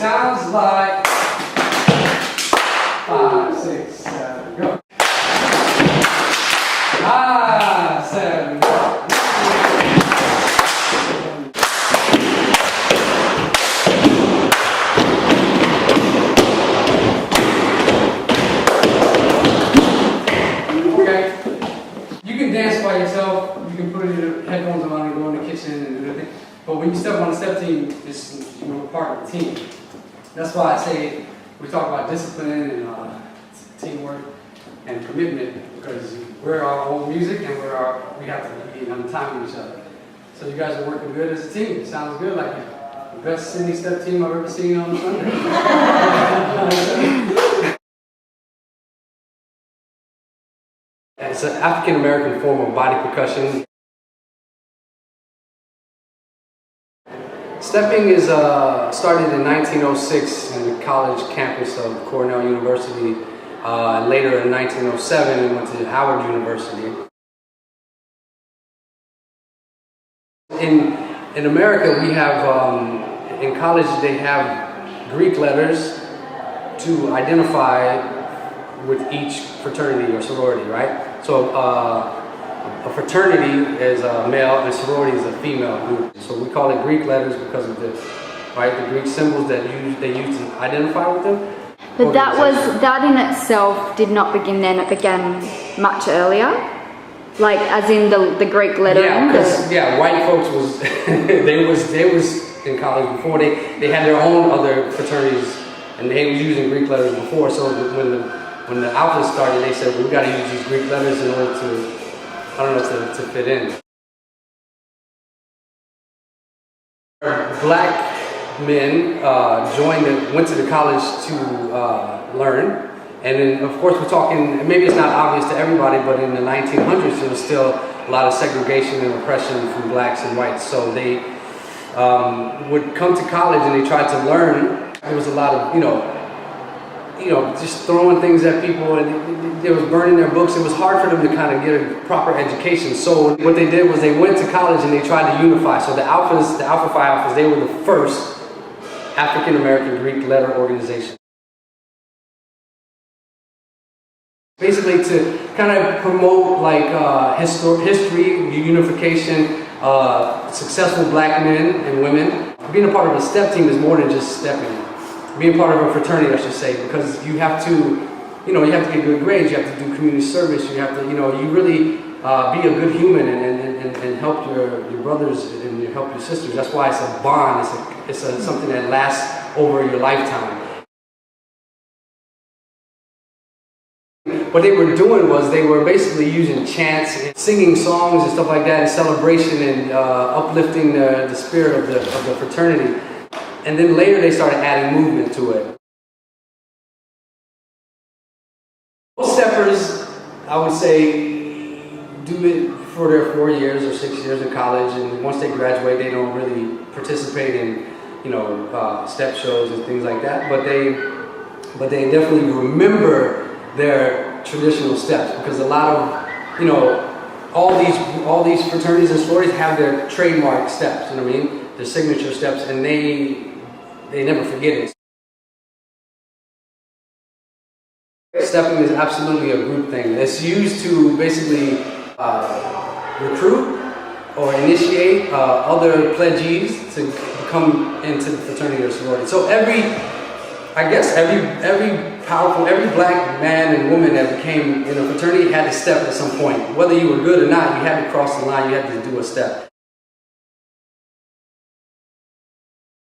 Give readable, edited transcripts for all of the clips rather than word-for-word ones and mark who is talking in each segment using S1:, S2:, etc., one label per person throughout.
S1: sounds like 5, 6, 7, go. 5, 7, go. Okay. You can dance by yourself. You can put your headphones on and go in the kitchen and do the thing. But when you step on a step team, you're part of the team. That's why I say we talk about discipline and teamwork and commitment, because we're our own music and we have to be on time with each other. So you guys are working good as a team. It sounds good, like the best Sydney step team I've ever seen on Sunday. It's an African American form of body percussion. Stepping is started in 1906 in the college campus of Cornell University. Later in 1907, we went to Howard University. In America, we have, in college, they have Greek letters to identify with each fraternity or sorority, right? So a fraternity is a male and a sorority is a female group. So we call it Greek letters because of the Greek symbols that they use to identify with them.
S2: But that in itself did not begin then, it began much earlier? Like as in the Greek lettering?
S1: Yeah, white folks was, they was in college before, they had their own other fraternities and they was using Greek letters before, so when the Alpha started, they said, well, we got to use these Greek letters in order to, to fit in. Black men went to the college to learn, and then of course we're talking, maybe it's not obvious to everybody, but in the 1900s there was still a lot of segregation and oppression from blacks and whites, so they would come to college and they tried to learn. There was a lot of, just throwing things at people, and they was burning their books. It was hard for them to kind of get a proper education. So what they did was they went to college and they tried to unify. So the Alpha Phi Alphas, they were the first African American Greek letter organization. Basically to kind of promote like history, unification, successful black men and women. Being a part of a step team is more than just stepping. Being part of a fraternity, I should say, because you have to, you have to get good grades, you have to do community service, you have to, you really be a good human and help your brothers and help your sisters. That's why it's a bond, it's something that lasts over your lifetime. What they were doing was they were basically using chants and singing songs and stuff like that in celebration and uplifting the spirit of the fraternity. And then later they started adding movement to it. Most steppers, I would say, do it for their 4 years or 6 years in college, and once they graduate, they don't really participate in, step shows and things like that. But they definitely remember their traditional steps, because a lot of, all these fraternities and sororities have their trademark steps. You know what I mean? Their signature steps, and they never forget it. Stepping is absolutely a group thing. It's used to basically recruit or initiate other pledgees to come into the fraternity or sorority. So every black man and woman that became in a fraternity had to step at some point. Whether you were good or not, you had to cross the line, you had to do a step.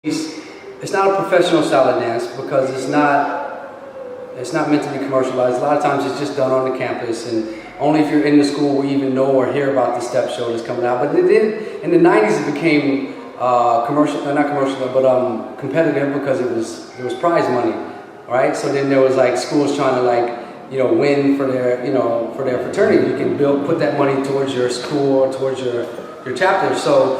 S1: It's not a professional style of dance because it's not meant to be commercialized. A lot of times it's just done on the campus, and only if you're in the school we even know or hear about the step show that's coming out. But then in the 90s it became competitive because there was prize money, right? So then there was like schools trying to win for their fraternity. You can put that money towards your school or towards your chapter. So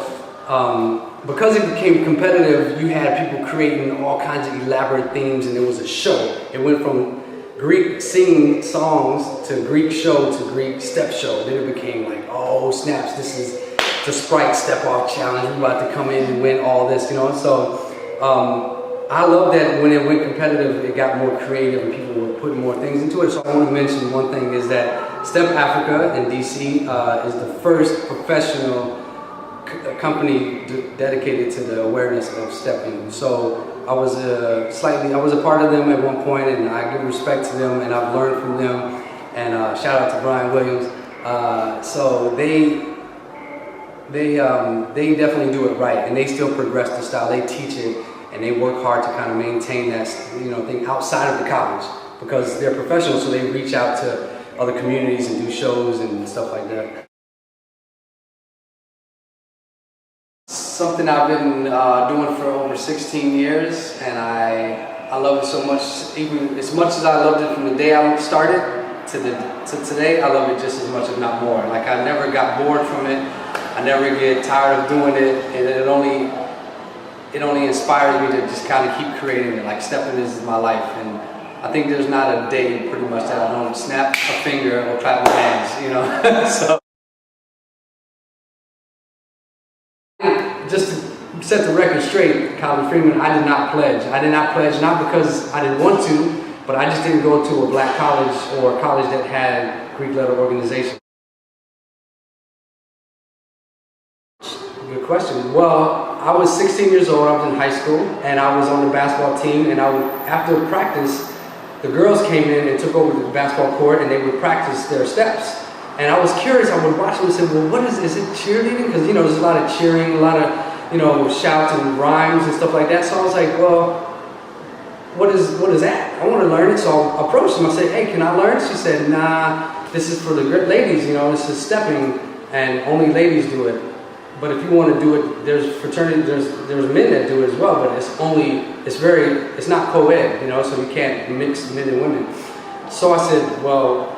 S1: because it became competitive, you had people creating all kinds of elaborate themes, and it was a show. It went from Greek singing songs to Greek show to Greek step show. Then it became like, oh snaps, this is the Sprite step off challenge. We're about to come in and win all this, So I love that when it went competitive, it got more creative and people were putting more things into it. So I want to mention one thing is that Step Africa in DC is the first professional company dedicated to the awareness of stepping. So I was a part of them at one point, and I give respect to them, and I've learned from them. And shout out to Brian Williams. So they definitely do it right, and they still progress the style. They teach it, and they work hard to kind of maintain that thing outside of the college, because they're professionals, so they reach out to other communities and do shows and stuff like that. Something I've been doing for over 16 years, and I love it so much. Even as much as I loved it from the day I started to today, I love it just as much, if not more. Like, I never got bored from it. I never get tired of doing it, and it only inspires me to just kind of keep creating it. Like, stepping is my life, and I think there's not a day pretty much that I don't snap a finger or clap my hands, so. Just to set the record straight, Khalid Freeman, I did not pledge. I did not pledge, not because I didn't want to, but I just didn't go to a black college or a college that had Greek letter organization. Good question. Well, I was 16 years old, I was in high school, and I was on the basketball team, and after practice, the girls came in and took over the basketball court, and they would practice their steps. And I was curious, I would watch them and say, well, what is it cheerleading? Because, there's a lot of cheering, a lot of, shouts and rhymes and stuff like that. So I was like, well, what is that? I want to learn it. So I approached them, I said, hey, can I learn? She said, nah, this is for the ladies, this is stepping, and only ladies do it. But if you want to do it, there's fraternity, there's men that do it as well, but it's not co-ed, so you can't mix men and women. So I said, well,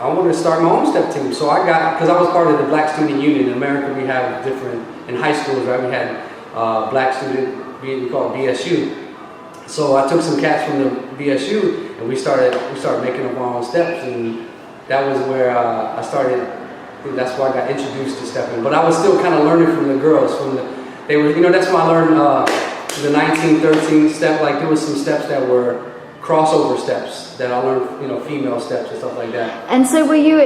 S1: I wanted to start my own step team. So because I was part of the Black Student Union. In America, we have in high schools, right? We had Black Student, we call it BSU. So I took some cats from the BSU, and we started making up our own steps, and that was where I started. That's why I got introduced to stepping. But I was still kind of learning from the girls. That's why I learned the 1913 step. Like, there was some steps that were crossover steps that I learned, female steps and stuff like that. And so
S2: were you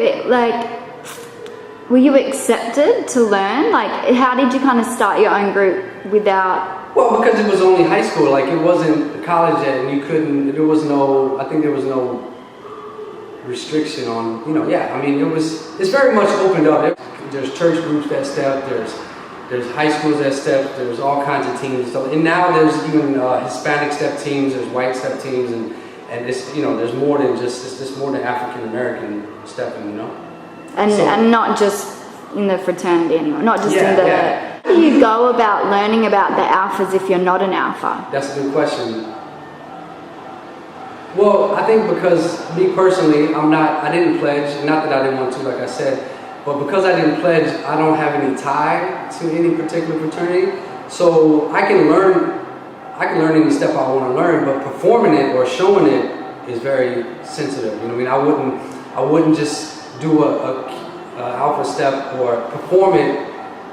S2: accepted to learn? Like, how did you kind of start your own group without?
S1: Well, because it was only high school. Like, it wasn't college yet, and I think there was no restriction on, it's very much opened up. There's church groups that step, there's high schools that step, there's all kinds of teams and stuff. And now there's even Hispanic step teams, there's white step teams, and it's, there's more than it's more than African American stepping,
S2: And not just in the fraternity anymore, not just in the... Yeah. How do you go about learning about the alphas if you're not an alpha?
S1: That's a good question. Well, I think because me personally, I didn't pledge, not that I didn't want to, like I said, but because I didn't pledge, I don't have any tie to any particular fraternity. So I can learn any step I want to learn, but performing it or showing it is very sensitive. I wouldn't just do a alpha step or perform it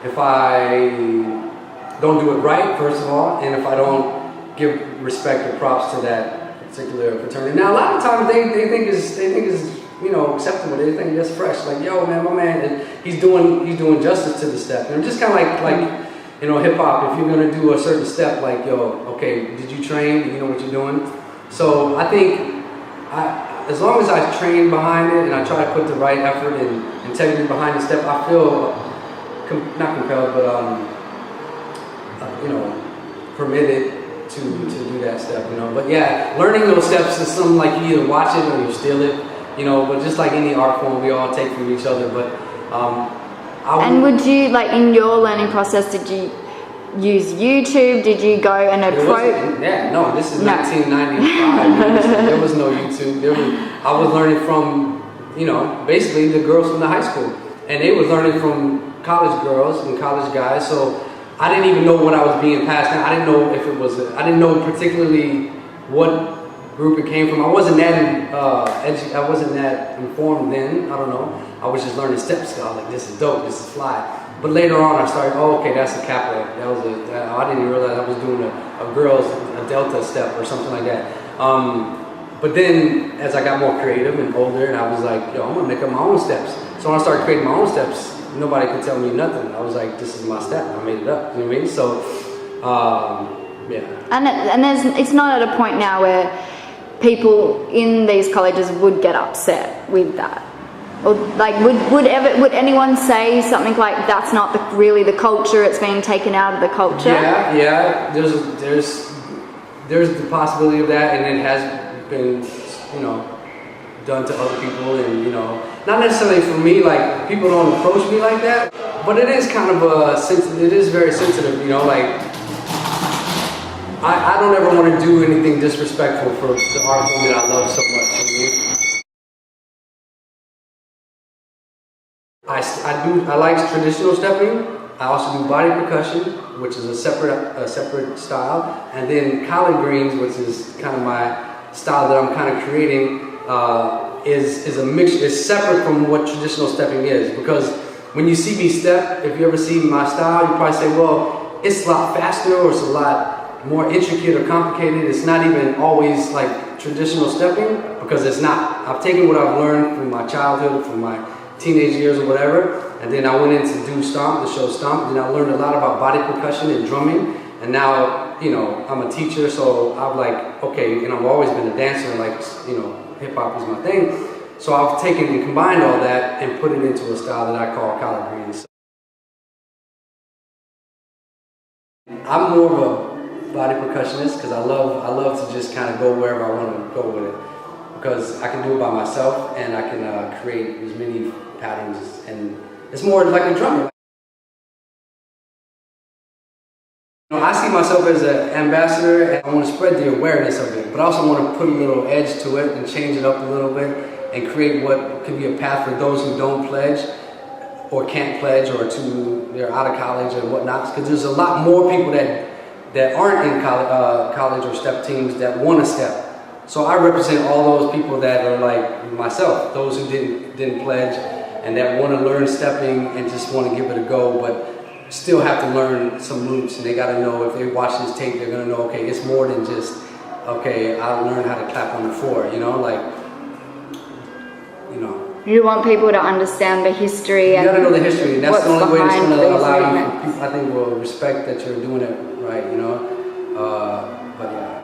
S1: if I don't do it right, first of all, and if I don't give respect or props to that particular fraternity. Now, a lot of times they think is acceptable. They think that's fresh. Like, yo, man, my man, he's doing justice to the step. And just kind of like hip hop. If you're gonna do a certain step, like, yo, okay, did you train? Do you know what you're doing? So I think as long as I train behind it and I try to put the right effort and integrity behind the step, I feel not compelled, but permitted to do that step, But yeah, learning those steps is something like you either watch it or you steal it, But just like any art form, we all take from each other. But
S2: and would you, like, in your learning process, did you use YouTube? Did you go and approach?
S1: No, this is 1995. There was no YouTube. I was learning from, basically the girls from the high school, and they was learning from college girls and college guys. So I didn't even know what I was being passed down. I didn't know if it was. I didn't know particularly what group it came from. I wasn't that informed then. I don't know. I was just learning steps. I was like, this is dope. This is fly. But later on, I started. Oh, okay, that's a capo. I didn't even realize I was doing a a girl's a delta step or something like that. But then as I got more creative and older, and I was like, yo, I'm gonna make up my own steps. So when I started creating my own steps, nobody could tell me nothing. I was like, this is my step. I made it up. You know what I mean? So, yeah.
S2: And it's not at a point now where people in these colleges would get upset with that. Or like, would anyone say something like that's not really the culture? It's being taken out of the culture.
S1: Yeah. There's the possibility of that, and it has been, done to other people, and not necessarily for me. Like, people don't approach me like that, but it is kind of it is very sensitive. Like, I don't ever want to do anything disrespectful for the art form that I love so much. I like traditional stepping. I also do body percussion, which is a separate style, and then collard greens, which is kind of my style that I'm kind of creating, is a mix. Is separate from what traditional stepping is, because when you see me step, if you ever see my style, you probably say, well, it's a lot faster, or it's a lot more intricate or complicated. It's not even always like traditional stepping, because it's not. I've taken what I've learned from my childhood, from my teenage years or whatever, and then I went in to do Stomp, the show Stomp, and I learned a lot about body percussion and drumming, and now, I'm a teacher, so I'm like, okay, and I've always been a dancer, like, hip hop is my thing, so I've taken and combined all that and put it into a style that I call collard greens. I'm more of a body percussionist, because I love to just kind of go wherever I want to go with it, because I can do it by myself, and I can create as many patterns, and it's more like a drummer. I see myself as an ambassador, and I want to spread the awareness of it, but I also want to put a little edge to it and change it up a little bit and create what could be a path for those who don't pledge or can't pledge, or they're out of college and whatnot, because there's a lot more people that aren't in college or step teams that want to step. So I represent all those people that are like myself, those who didn't pledge and that want to learn stepping and just want to give it a go, but still have to learn some roots, and they got to know, if they watch this tape, they're going to know, okay, it's more than just, okay, I learned how to clap on the floor,
S2: You want people to understand the history.
S1: You got to know the history, and that's the only way it's going to allow you,
S2: movements.
S1: people, I think, will respect that you're doing it right, but yeah.